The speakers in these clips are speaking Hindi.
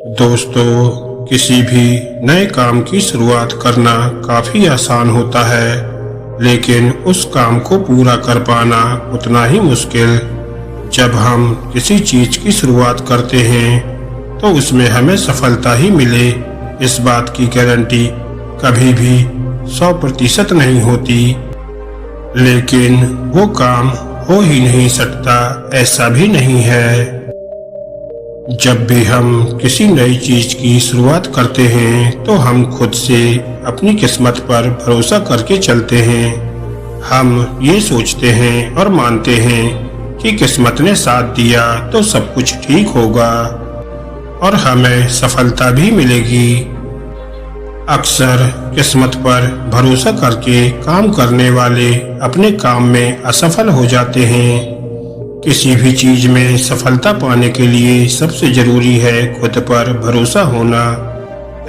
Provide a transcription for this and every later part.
दोस्तों, किसी भी नए काम की शुरुआत करना काफी आसान होता है, लेकिन उस काम को पूरा कर पाना उतना ही मुश्किल। जब हम किसी चीज की शुरुआत करते हैं तो उसमें हमें सफलता ही मिले, इस बात की गारंटी कभी भी 100% नहीं होती। लेकिन वो काम हो ही नहीं सकता, ऐसा भी नहीं है। जब भी हम किसी नई चीज की शुरुआत करते हैं तो हम खुद से अपनी किस्मत पर भरोसा करके चलते हैं। हम ये सोचते हैं और मानते हैं कि किस्मत ने साथ दिया तो सब कुछ ठीक होगा और हमें सफलता भी मिलेगी। अक्सर किस्मत पर भरोसा करके काम करने वाले अपने काम में असफल हो जाते हैं। किसी भी चीज में सफलता पाने के लिए सबसे जरूरी है खुद पर भरोसा होना।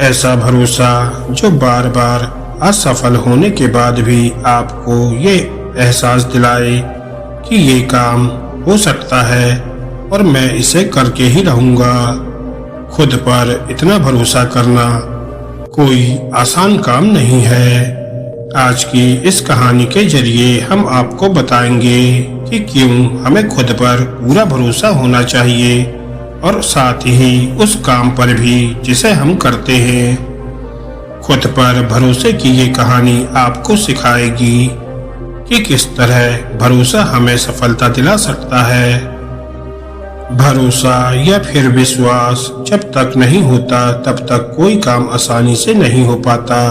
ऐसा भरोसा जो बार बार असफल होने के बाद भी आपको ये एहसास दिलाए कि ये काम हो सकता है और मैं इसे करके ही रहूंगा। खुद पर इतना भरोसा करना कोई आसान काम नहीं है। आज की इस कहानी के जरिए हम आपको बताएंगे कि क्यों हमें खुद पर पूरा भरोसा होना चाहिए और साथ ही उस काम पर भी जिसे हम करते हैं। खुद पर भरोसे की ये कहानी आपको सिखाएगी कि किस तरह भरोसा हमें सफलता दिला सकता है। भरोसा या फिर विश्वास जब तक नहीं होता तब तक कोई काम आसानी से नहीं हो पाता।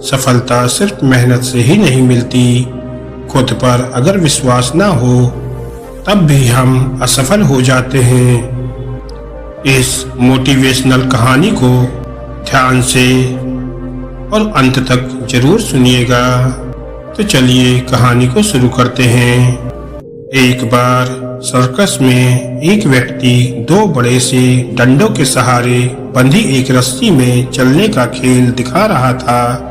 सफलता सिर्फ मेहनत से ही नहीं मिलती। खुद पर अगर विश्वास ना हो तब भी हम असफल हो जाते हैं। इस मोटिवेशनल कहानी को ध्यान से और अंत तक जरूर सुनिएगा। तो चलिए कहानी को शुरू करते हैं। एक बार सर्कस में एक व्यक्ति दो बड़े से डंडों के सहारे बंधी एक रस्सी में चलने का खेल दिखा रहा था।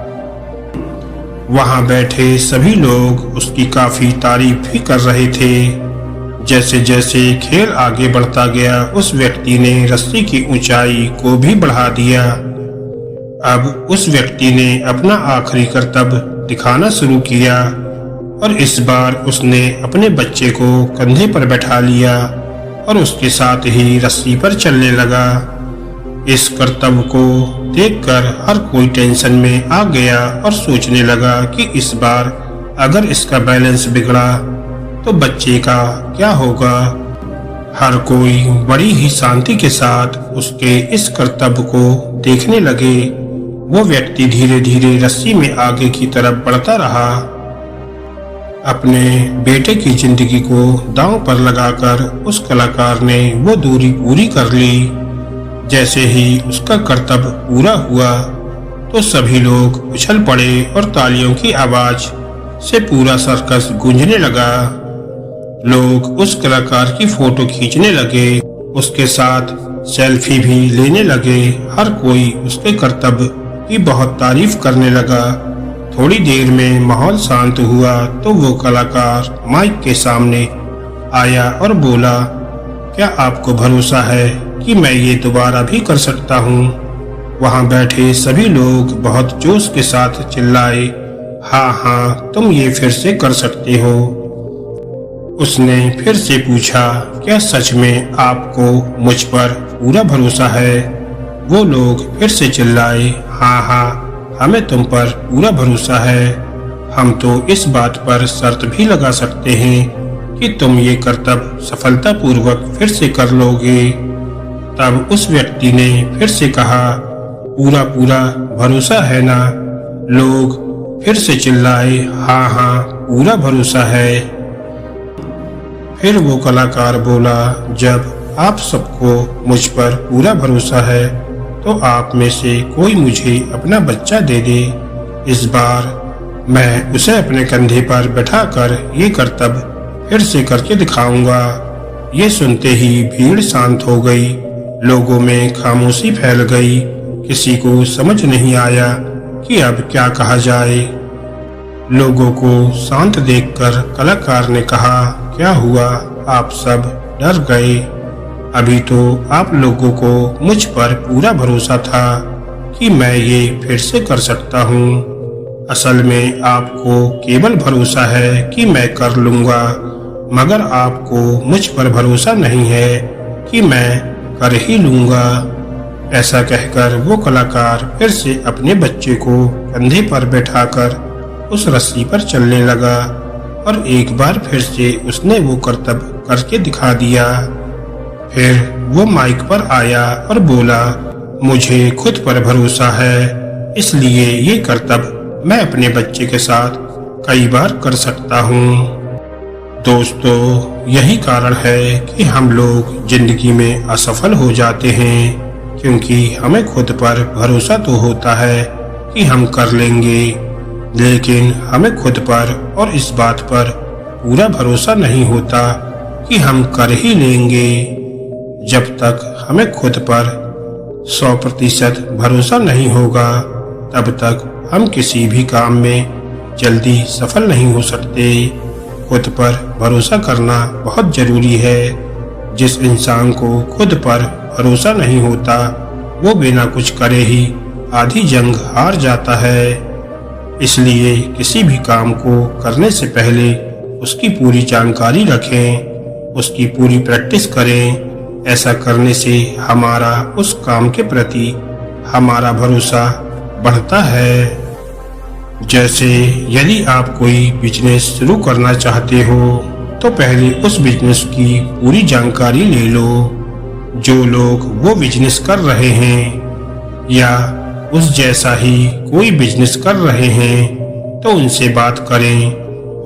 वहां बैठे सभी लोग उसकी काफी तारीफ भी कर रहे थे। जैसे जैसे खेल आगे बढ़ता गया उस व्यक्ति ने रस्सी की ऊंचाई को भी बढ़ा दिया। अब उस व्यक्ति ने अपना आखिरी करतब दिखाना शुरू किया और इस बार उसने अपने बच्चे को कंधे पर बैठा लिया और उसके साथ ही रस्सी पर चलने लगा। इस करतब को देखकर हर कोई टेंशन में आ गया और सोचने लगा कि इस बार अगर इसका बैलेंस बिगड़ा तो बच्चे का क्या होगा। हर कोई बड़ी ही शांति के साथ उसके इस करतब को देखने लगे। वो व्यक्ति धीरे धीरे रस्सी में आगे की तरफ बढ़ता रहा। अपने बेटे की जिंदगी को दांव पर लगाकर उस कलाकार ने वो दूरी पूरी कर ली। जैसे ही उसका करतब पूरा हुआ तो सभी लोग उछल पड़े और तालियों की आवाज से पूरा सर्कस गूंजने लगा। लोग उस कलाकार की फोटो खींचने लगे, उसके साथ सेल्फी भी लेने लगे। हर कोई उसके करतब की बहुत तारीफ करने लगा। थोड़ी देर में माहौल शांत हुआ तो वो कलाकार माइक के सामने आया और बोला, क्या आपको भरोसा है कि मैं ये दोबारा भी कर सकता हूँ? वहाँ बैठे सभी लोग बहुत जोश के साथ चिल्लाए, हाँ हाँ, तुम ये फिर से कर सकते हो। उसने फिर से पूछा, क्या सच में आपको मुझ पर पूरा भरोसा है? वो लोग फिर से चिल्लाए, हाँ हाँ, हमें तुम पर पूरा भरोसा है। हम तो इस बात पर शर्त भी लगा सकते हैं कि तुम ये करतब सफलतापूर्वक फिर से कर लोगे। तब उस व्यक्ति ने फिर से कहा, पूरा पूरा भरोसा है ना? लोग फिर से चिल्लाए, हाँ हाँ, पूरा भरोसा है। फिर वो कलाकार बोला, जब आप सबको मुझ पर पूरा भरोसा है तो आप में से कोई मुझे अपना बच्चा दे दे। इस बार मैं उसे अपने कंधे पर बैठाकर ये करतब फिर से करके दिखाऊंगा। ये सुनते ही भीड़ शांत हो गई। लोगों में खामोशी फैल गई। किसी को समझ नहीं आया कि अब क्या कहा जाए। लोगों को शांत देखकर कलाकार ने कहा, क्या हुआ, आप सब डर गए? अभी तो आप लोगों को मुझ पर पूरा भरोसा था कि मैं ये फिर से कर सकता हूँ। असल में आपको केवल भरोसा है कि मैं कर लूँगा, मगर आपको मुझ पर भरोसा नहीं है कि मैं कर ही लूँगा। ऐसा कहकर वो कलाकार फिर से अपने बच्चे को कंधे पर बैठाकर उस रस्सी पर चलने लगा और एक बार फिर से उसने वो करतब करके दिखा दिया। फिर वो माइक पर आया और बोला, मुझे खुद पर भरोसा है, इसलिए ये करतब मैं अपने बच्चे के साथ कई बार कर सकता हूँ। दोस्तों, यही कारण है कि हम लोग जिंदगी में असफल हो जाते हैं, क्योंकि हमें खुद पर भरोसा तो होता है कि हम कर लेंगे, लेकिन हमें खुद पर और इस बात पर पूरा भरोसा नहीं होता कि हम कर ही लेंगे। जब तक हमें खुद पर 100% भरोसा नहीं होगा, तब तक हम किसी भी काम में जल्दी सफल नहीं हो सकते। खुद पर भरोसा करना बहुत जरूरी है। जिस इंसान को खुद पर भरोसा नहीं होता, वो बिना कुछ करे ही आधी जंग हार जाता है। इसलिए किसी भी काम को करने से पहले उसकी पूरी जानकारी रखें, उसकी पूरी प्रैक्टिस करें। ऐसा करने से हमारा उस काम के प्रति हमारा भरोसा बढ़ता है। जैसे यदि आप कोई बिजनेस शुरू करना चाहते हो, तो पहले उस बिजनेस की पूरी जानकारी ले लो। जो लोग वो बिजनेस कर रहे हैं या उस जैसा ही कोई बिजनेस कर रहे हैं, तो उनसे बात करें।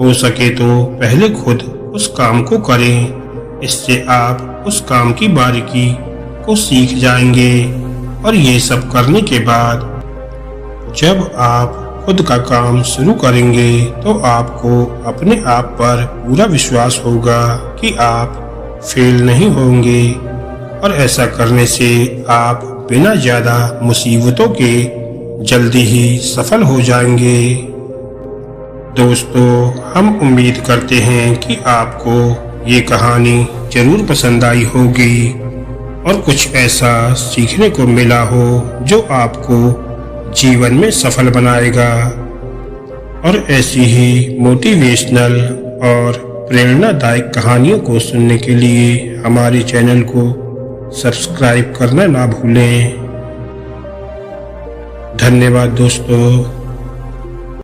हो सके तो पहले खुद उस काम को करें। इससे आप उस काम की बारीकी को सीख जाएंगे और ये सब करने के बाद जब आप खुद का काम शुरू करेंगे, तो आपको अपने आप पर पूरा विश्वास होगा कि आप फेल नहीं होंगे, और ऐसा करने से आप बिना ज्यादा मुसीबतों के जल्दी ही सफल हो जाएंगे। दोस्तों, हम उम्मीद करते हैं कि आपको ये कहानी जरूर पसंद आई होगी और कुछ ऐसा सीखने को मिला हो जो आपको जीवन में सफल बनाएगा। और ऐसी ही मोटिवेशनल और प्रेरणादायक कहानियों को सुनने के लिए हमारे चैनल को सब्सक्राइब करना ना भूलें। धन्यवाद दोस्तों।